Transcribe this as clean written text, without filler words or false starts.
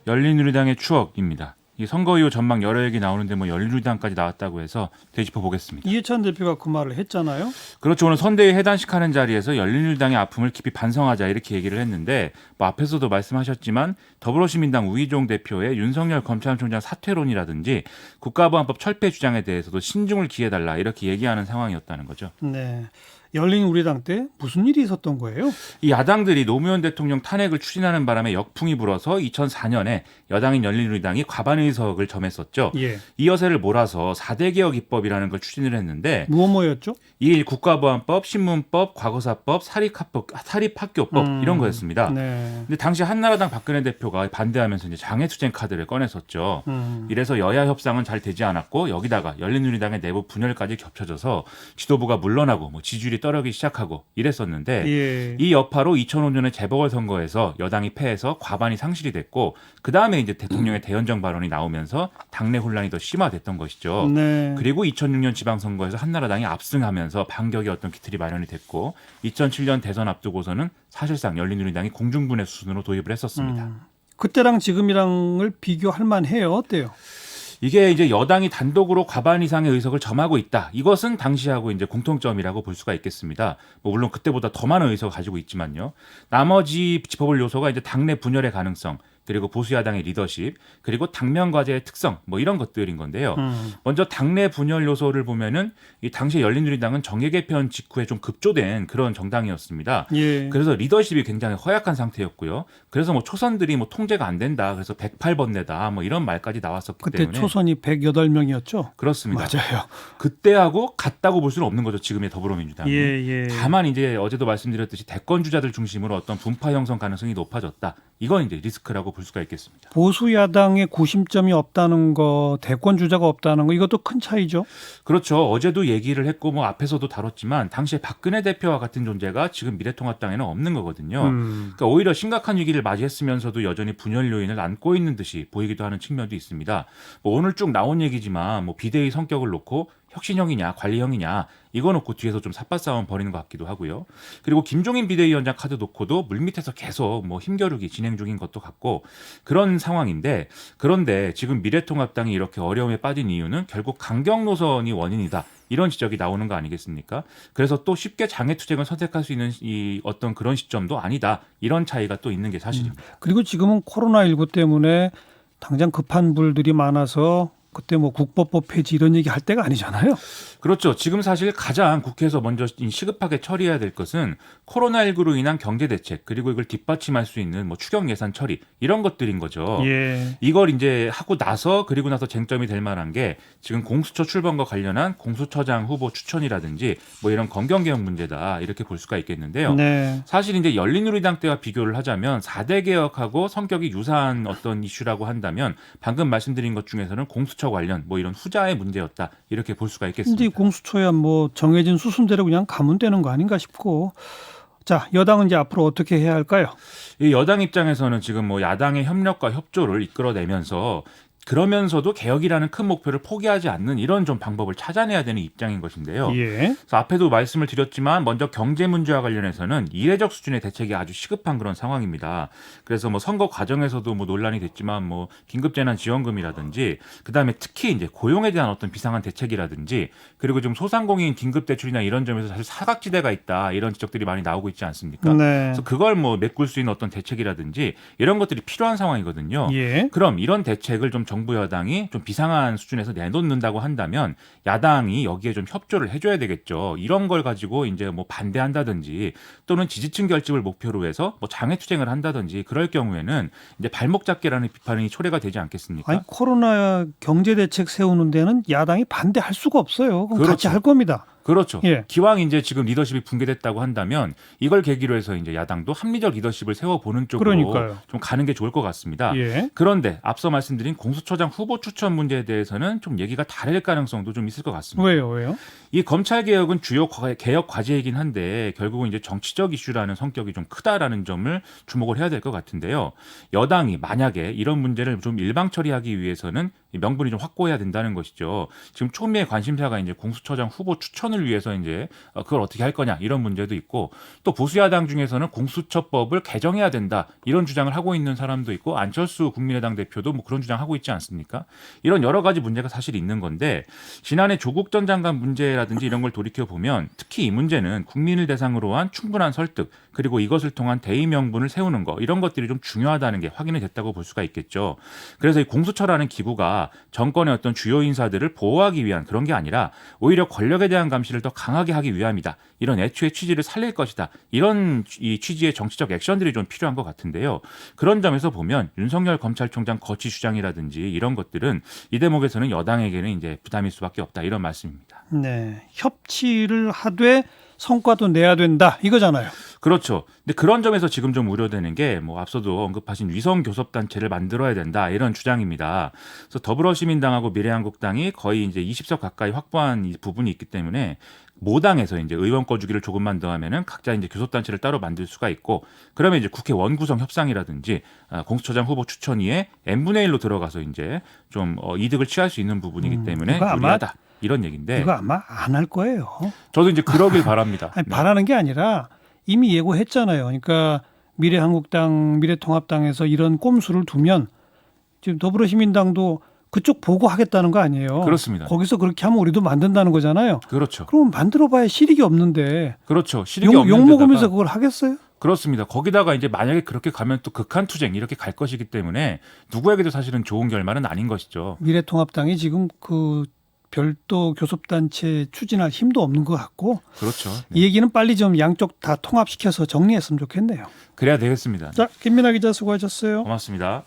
열린우리당의 추억입니다. 이 선거 이후 전망 여러 얘기 나오는데 뭐 열린우리당까지 나왔다고 해서 되짚어 보겠습니다. 이해찬 대표가 그 말을 했잖아요. 그렇죠. 오늘 선대위 해단식 하는 자리에서 열린우리당의 아픔을 깊이 반성하자 이렇게 얘기를 했는데 뭐 앞에서도 말씀하셨지만 더불어시민당 우희종 대표의 윤석열 검찰총장 사퇴론이라든지 국가보안법 철폐 주장에 대해서도 신중을 기해달라 이렇게 얘기하는 상황이었다는 거죠. 네. 열린우리당 때 무슨 일이 있었던 거예요? 이 야당들이 노무현 대통령 탄핵을 추진하는 바람에 역풍이 불어서 2004년에 여당인 열린우리당이 과반 의석을 점했었죠. 예. 이 여세를 몰아서 4대 개혁 입법이라는 걸 추진을 했는데 뭐였죠? 이게 국가보안법, 신문법, 과거사법, 사립학교법 이런 거였습니다. 네. 근데 당시 한나라당 박근혜 대표가 반대하면서 이제 장애투쟁 카드를 꺼냈었죠. 이래서 여야 협상은 잘 되지 않았고 여기다가 열린우리당의 내부 분열까지 겹쳐져서 지도부가 물러나고 뭐 지지율이 떨어지기 시작하고 이랬었는데 예. 이 여파로 2005년에 재보궐선거에서 여당이 패해서 과반이 상실이 됐고 그 다음에 이제 대통령의 대연정 발언이 나오면서 당내 혼란이 더 심화됐던 것이죠. 네. 그리고 2006년 지방선거에서 한나라당이 압승하면서 반격의 어떤 기틀이 마련이 됐고 2007년 대선 앞두고서는 사실상 열린우리당이 공중분해 수순으로 도입을 했었습니다. 그때랑 지금이랑을 비교할 만해요. 어때요? 이게 이제 여당이 단독으로 과반 이상의 의석을 점하고 있다. 이것은 당시하고 이제 공통점이라고 볼 수가 있겠습니다. 뭐 물론 그때보다 더 많은 의석을 가지고 있지만요. 나머지 짚어볼 요소가 이제 당내 분열의 가능성, 그리고 보수야당의 리더십, 그리고 당면 과제의 특성, 뭐 이런 것들인 건데요. 먼저 당내 분열 요소를 보면은 이 당시 열린우리당은 정계 개편 직후에 좀 급조된 그런 정당이었습니다. 예. 그래서 리더십이 굉장히 허약한 상태였고요. 그래서 뭐 초선들이 뭐 통제가 안 된다. 그래서 108번내다. 뭐 이런 말까지 나왔었기 그때 때문에 초선이 108명이었죠. 그렇습니다. 맞아요. 그때하고 같다고 볼 수는 없는 거죠. 지금의 더불어민주당이. 예. 다만 이제 어제도 말씀드렸듯이 대권 주자들 중심으로 어떤 분파 형성 가능성이 높아졌다. 이건 이제 리스크라고 볼 수가 있겠습니다. 보수 야당의 구심점이 없다는 거, 대권 주자가 없다는 거 이것도 큰 차이죠. 그렇죠. 어제도 얘기를 했고 뭐 앞에서도 다뤘지만 당시에 박근혜 대표와 같은 존재가 지금 미래통합당에는 없는 거거든요. 그러니까 오히려 심각한 위기를 맞이했으면서도 여전히 분열 요인을 안고 있는 듯이 보이기도 하는 측면도 있습니다. 뭐 오늘 쭉 나온 얘기지만 뭐 비대위 성격을 놓고 혁신형이냐 관리형이냐 이거 놓고 뒤에서 좀 삿바싸움 벌이는 것 같기도 하고요. 그리고 김종인 비대위원장 카드 놓고도 물밑에서 계속 뭐 힘겨루기 진행 중인 것도 같고 그런 상황인데 그런데 지금 미래통합당이 이렇게 어려움에 빠진 이유는 결국 강경 노선이 원인이다. 이런 지적이 나오는 거 아니겠습니까? 그래서 또 쉽게 장애투쟁을 선택할 수 있는 이 어떤 그런 시점도 아니다. 이런 차이가 또 있는 게 사실입니다. 그리고 지금은 코로나19 때문에 당장 급한 불들이 많아서 그때 뭐 국법법 폐지 이런 얘기 할 때가 아니잖아요. 그렇죠. 지금 사실 가장 국회에서 먼저 시급하게 처리해야 될 것은 코로나19로 인한 경제 대책 그리고 이걸 뒷받침할 수 있는 뭐 추경 예산 처리 이런 것들인 거죠. 예. 이걸 이제 하고 나서 그리고 나서 쟁점이 될 만한 게 지금 공수처 출범과 관련한 공수처장 후보 추천이라든지 뭐 이런 검경개혁 문제다 이렇게 볼 수가 있겠는데요. 네. 사실 이제 열린우리당 때와 비교를 하자면 4대 개혁하고 성격이 유사한 어떤 이슈라고 한다면 방금 말씀드린 것 중에서는 공수처 관련 뭐 이런 후자의 문제였다 이렇게 볼 수가 있겠습니다. 근데 공수처야 뭐 정해진 수순대로 그냥 가면 되는 거 아닌가 싶고. 자, 여당은 이제 앞으로 어떻게 해야 할까요? 이 여당 입장에서는 지금 뭐 야당의 협력과 협조를 이끌어내면서 그러면서도 개혁이라는 큰 목표를 포기하지 않는 이런 좀 방법을 찾아내야 되는 입장인 것인데요. 예. 그래서 앞에도 말씀을 드렸지만 먼저 경제 문제와 관련해서는 이례적 수준의 대책이 아주 시급한 그런 상황입니다. 그래서 뭐 선거 과정에서도 뭐 논란이 됐지만 뭐 긴급재난지원금이라든지 그다음에 특히 이제 고용에 대한 어떤 비상한 대책이라든지 그리고 좀 소상공인 긴급대출이나 이런 점에서 사실 사각지대가 있다 이런 지적들이 많이 나오고 있지 않습니까? 네. 그래서 그걸 뭐 메꿀 수 있는 어떤 대책이라든지 이런 것들이 필요한 상황이거든요. 예. 그럼 이런 대책을 좀 정부 여당이 좀 비상한 수준에서 내놓는다고 한다면 야당이 여기에 좀 협조를 해줘야 되겠죠. 이런 걸 가지고 이제 뭐 반대한다든지 또는 지지층 결집을 목표로 해서 뭐 장애투쟁을 한다든지 그럴 경우에는 이제 발목 잡기라는 비판이 초래가 되지 않겠습니까? 아니 코로나 경제 대책 세우는 데는 야당이 반대할 수가 없어요. 그럼 같이 그렇죠. 할 겁니다. 그렇죠. 예. 기왕 이제 지금 리더십이 붕괴됐다고 한다면 이걸 계기로 해서 이제 야당도 합리적 리더십을 세워보는 쪽으로 그러니까요. 좀 가는 게 좋을 것 같습니다. 예. 그런데 앞서 말씀드린 공수처장 후보 추천 문제에 대해서는 좀 얘기가 다를 가능성도 좀 있을 것 같습니다. 왜요? 이 검찰 개혁은 주요 개혁 과제이긴 한데 결국은 이제 정치적 이슈라는 성격이 좀 크다라는 점을 주목을 해야 될 것 같은데요. 여당이 만약에 이런 문제를 좀 일방 처리하기 위해서는 이 명분이 좀 확고해야 된다는 것이죠. 지금 초미의 관심사가 이제 공수처장 후보 추천을 위해서 이제 그걸 어떻게 할 거냐 이런 문제도 있고 또 보수야당 중에서는 공수처법을 개정해야 된다 이런 주장을 하고 있는 사람도 있고 안철수 국민의당 대표도 뭐 그런 주장하고 있지 않습니까? 이런 여러 가지 문제가 사실 있는 건데 지난해 조국 전 장관 문제라든지 이런 걸 돌이켜 보면 특히 이 문제는 국민을 대상으로 한 충분한 설득 그리고 이것을 통한 대의 명분을 세우는 거 이런 것들이 좀 중요하다는 게 확인이 됐다고 볼 수가 있겠죠. 그래서 이 공수처라는 기구가 정권의 어떤 주요 인사들을 보호하기 위한 그런 게 아니라 오히려 권력에 대한 감시를 더 강하게 하기 위함이다. 이런 애초의 취지를 살릴 것이다. 이런 이 취지의 정치적 액션들이 좀 필요한 것 같은데요. 그런 점에서 보면 윤석열 검찰총장 거취 주장이라든지 이런 것들은 이 대목에서는 여당에게는 이제 부담일 수밖에 없다. 이런 말씀입니다. 네, 협치를 하되 성과도 내야 된다 이거잖아요. 그렇죠. 근데 그런 점에서 지금 좀 우려되는 게 뭐 앞서도 언급하신 위성 교섭 단체를 만들어야 된다 이런 주장입니다. 그래서 더불어시민당하고 미래한국당이 거의 이제 20석 가까이 확보한 이 부분이 있기 때문에 모당에서 이제 의원 거주기를 조금만 더 하면은 각자 이제 교섭 단체를 따로 만들 수가 있고 그러면 이제 국회 원구성 협상이라든지 공수처장 후보 추천위에 n분의 1로 들어가서 이제 좀 이득을 취할 수 있는 부분이기 때문에 유리하다. 이런 얘기인데 이거 아마 안 할 거예요. 저도 이제 그러길 바랍니다. 아니, 바라는 게 아니라 이미 예고했잖아요. 그러니까 미래한국당, 미래통합당에서 이런 꼼수를 두면 지금 더불어시민당도 그쪽 보고 하겠다는 거 아니에요. 그렇습니다. 거기서 그렇게 하면 우리도 만든다는 거잖아요. 그렇죠. 그럼 만들어봐야 실익이 없는데 그렇죠. 실익이 없는 욕 먹으면서 데다가 그걸 하겠어요? 그렇습니다. 거기다가 이제 만약에 그렇게 가면 또 극한투쟁 이렇게 갈 것이기 때문에 누구에게도 사실은 좋은 결말은 아닌 것이죠. 미래통합당이 지금 그 별도 교섭단체 추진할 힘도 없는 것 같고 그렇죠. 이 얘기는 빨리 좀 양쪽 다 통합시켜서 정리했으면 좋겠네요. 그래야 되겠습니다. 자, 김민아 기자 수고하셨어요. 고맙습니다.